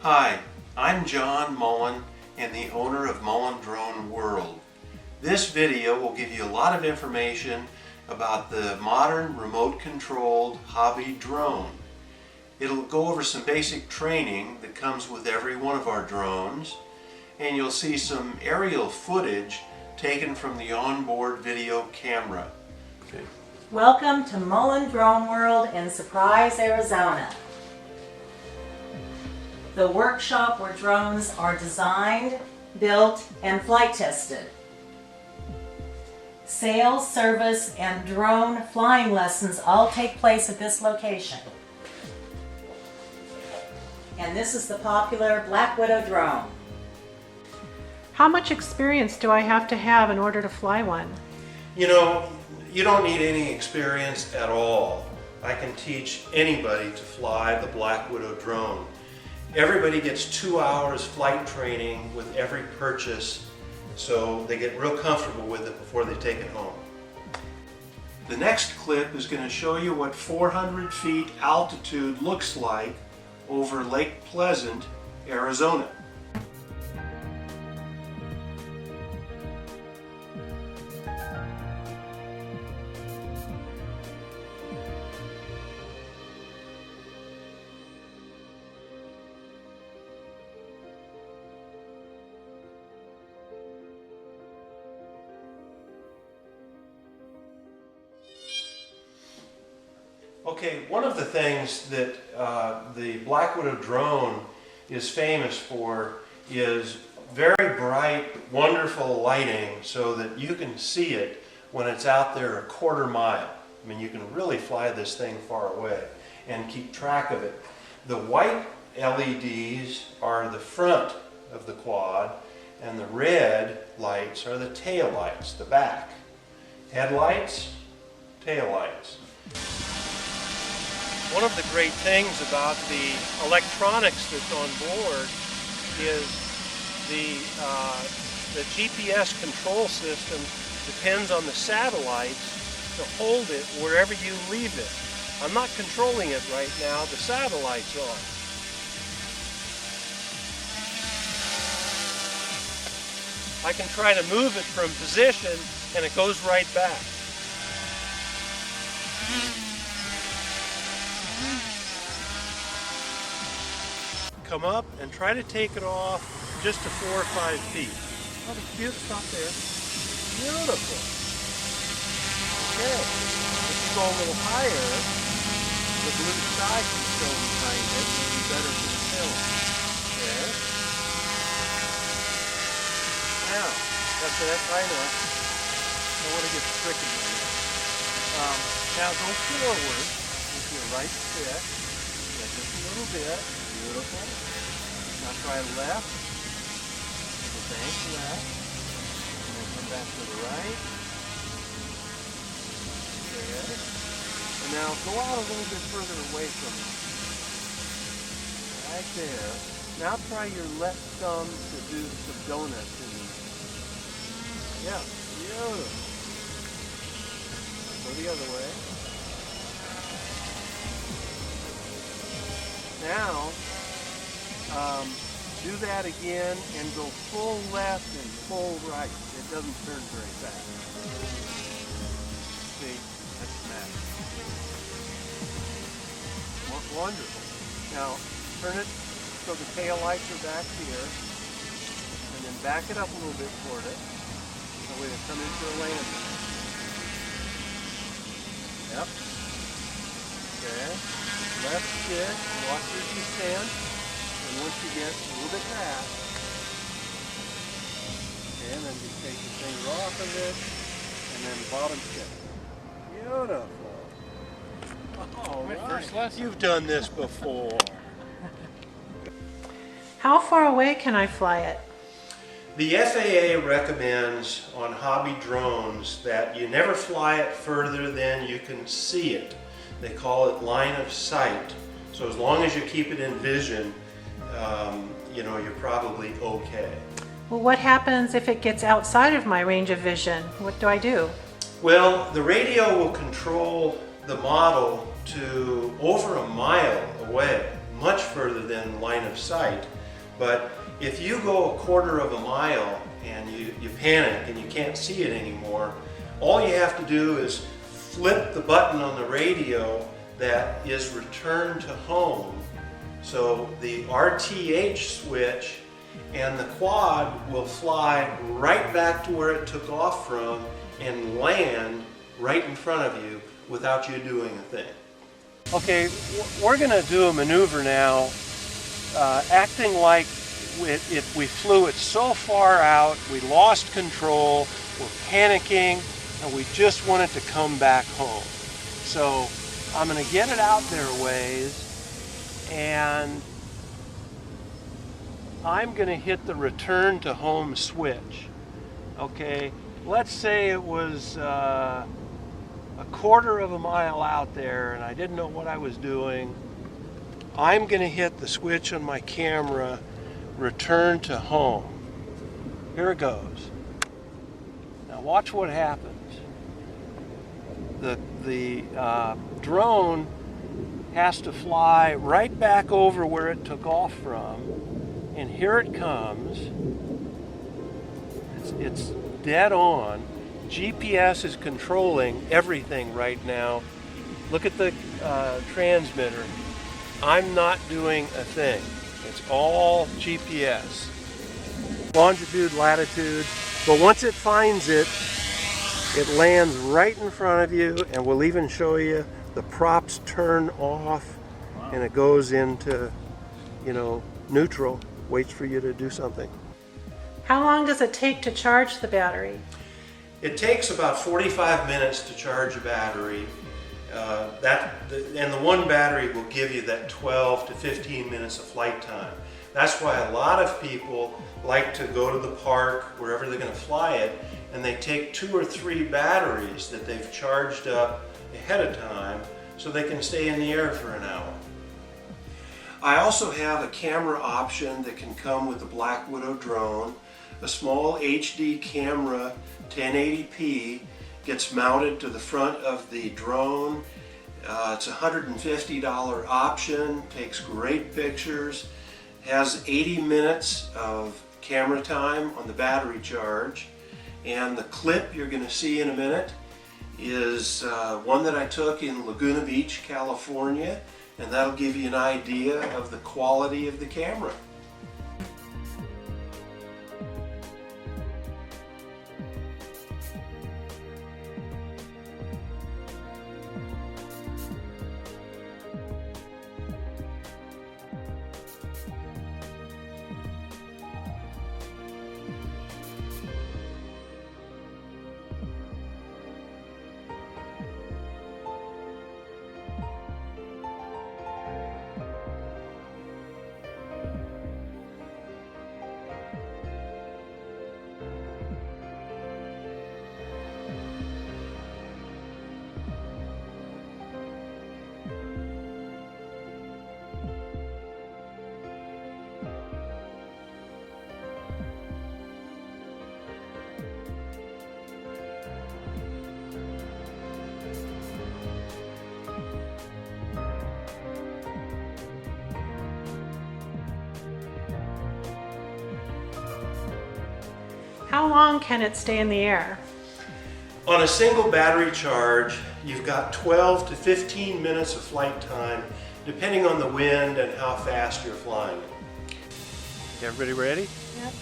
Hi, I'm John Mullen and the owner of Mullen Drone World. This video will give you a lot of information about the modern remote-controlled hobby drone. It'll go over some basic training that comes with every one of our drones, and you'll see some aerial footage taken from the onboard video camera. Okay. Welcome to Mullen Drone World in Surprise, Arizona. The workshop where drones are designed, built, and flight tested. Sales, service, and drone flying lessons all take place at this location. And this is the popular Black Widow drone. How much experience do I have to have in order to fly one? You know, you don't need any experience at all. I can teach anybody to fly the Black Widow drone. Everybody gets 2 hours flight training with every purchase, so they get real comfortable with it before they take it home. The next clip is going to show you what 400 feet altitude looks like over Lake Pleasant, Arizona. Okay, one of the things that the Black Widow drone is famous for is very bright, wonderful lighting so that you can see it when it's out there a quarter mile. I mean, you can really fly this thing far away and keep track of it. The white LEDs are the front of the quad, and the red lights are the tail lights, the back. Headlights, tail lights. One of the great things about the electronics that's on board is the GPS control system depends on the satellites to hold it wherever you leave it. I'm not controlling it right now, the satellite's on. I can try to move it from position and it goes right back. Come up and try to take it off just to 4 or 5 feet. Oh, it's beautiful. Stop there. Beautiful. Okay. If you go a little higher, the blue sky can show behind it and be better for the film. Okay. Now, that's it. I know. I don't want to get stricken by that. Now go forward with your right stick. Yeah, just a little bit. Beautiful. Now try left. The bank left. And then come back to the right. Good. And now go out a little bit further away from it. Right there. Now try your left thumb to do some donuts in it. Yeah. Beautiful. Go the other way. Now, do that again and go full left and full right. It doesn't turn very fast. See, that's magic. Wonderful. Now, turn it so the tail lights are back here, and then back it up a little bit toward it. That way they come into a landing. Yep. Okay. Left stick, watch your descent, and once you get a little bit back, okay, and then you take the finger off of it, and then bottom stick. Beautiful. All right. First lesson. You've done this before. How far away can I fly it? The FAA recommends on hobby drones that you never fly it further than you can see it. They call it line of sight. So as long as you keep it in vision, you know, you're probably okay. Well, what happens if it gets outside of my range of vision? What do I do? Well, the radio will control the model to over a mile away, much further than line of sight. But if you go a quarter of a mile and you panic and you can't see it anymore, all you have to do is flip the button on the radio that is return to home. So the RTH switch and the quad will fly right back to where it took off from and land right in front of you without you doing a thing. Okay, we're going to do a maneuver now, acting like if we flew it so far out, we lost control, we're panicking, and we just want it to come back home. So I'm going to get it out there a ways, and I'm going to hit the return to home switch. Okay, let's say it was a quarter of a mile out there and I didn't know what I was doing. I'm going to hit the switch on my camera, return to home. Here it goes. Now watch what happens. The drone has to fly right back over where it took off from, and here it comes. It's dead on. GPS is controlling everything right now. Look at the transmitter. I'm not doing a thing. It's all GPS. Longitude, latitude, but once it finds it, it lands right in front of you, and we'll even show you the props turn off, and it goes into, neutral, waits for you to do something. How long does it take to charge the battery? It takes about 45 minutes to charge a battery. And the one battery will give you that 12 to 15 minutes of flight time. That's why a lot of people like to go to the park, wherever they're going to fly it, and they take 2 or 3 batteries that they've charged up ahead of time so they can stay in the air for an hour. I also have a camera option that can come with the Black Widow drone. A small HD camera, 1080p, gets mounted to the front of the drone. It's a $150 option, takes great pictures, has 80 minutes of camera time on the battery charge, and the clip you're going to see in a minute is one that I took in Laguna Beach, California, and that'll give you an idea of the quality of the camera. How long can it stay in the air? On a single battery charge, you've got 12 to 15 minutes of flight time, depending on the wind and how fast you're flying. Everybody ready? Yep.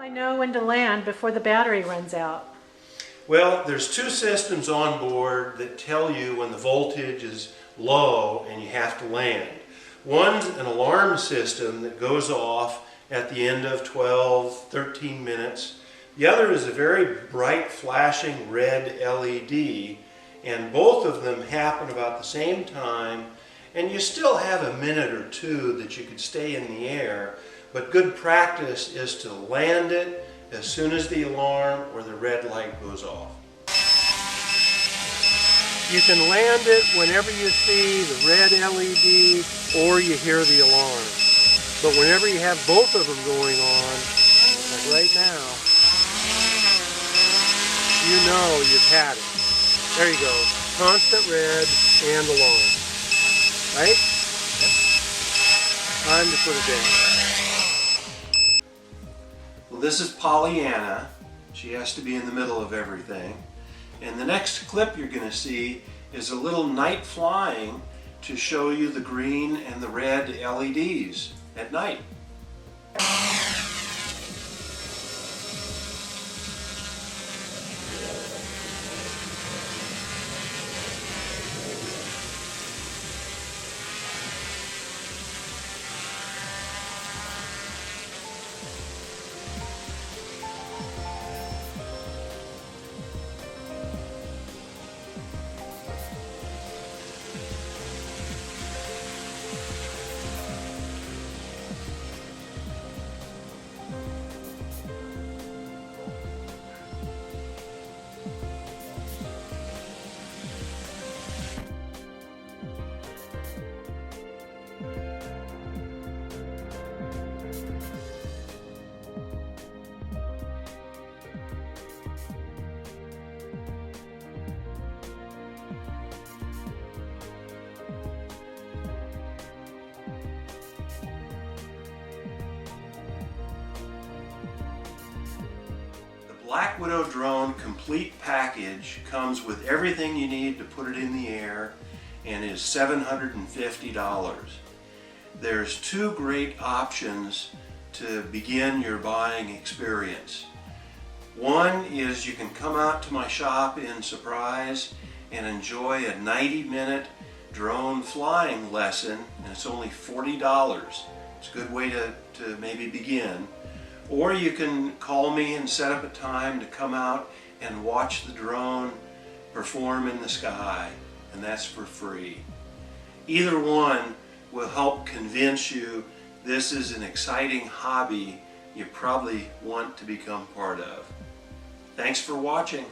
I know when to land before the battery runs out. Well, there's 2 systems on board that tell you when the voltage is low and you have to land. One's an alarm system that goes off at the end of 12, 13 minutes. The other is a very bright flashing red LED, and both of them happen about the same time, and you still have a minute or 2 that you could stay in the air. But good practice is to land it, as soon as the alarm or the red light goes off. You can land it whenever you see the red LED or you hear the alarm. But whenever you have both of them going on, like right now, you know you've had it. There you go. Constant red and alarm. Right? Yep. Time to put it down. Well, this is Pollyanna. She has to be in the middle of everything. And the next clip you're going to see is a little night flying to show you the green and the red LEDs at night. Black Widow drone complete package comes with everything you need to put it in the air and is $750. There's two great options to begin your buying experience. One is you can come out to my shop in Surprise and enjoy a 90-minute drone flying lesson, and it's only $40. It's a good way to maybe begin. Or you can call me and set up a time to come out and watch the drone perform in the sky, and that's for free. Either one will help convince you this is an exciting hobby you probably want to become part of. Thanks for watching.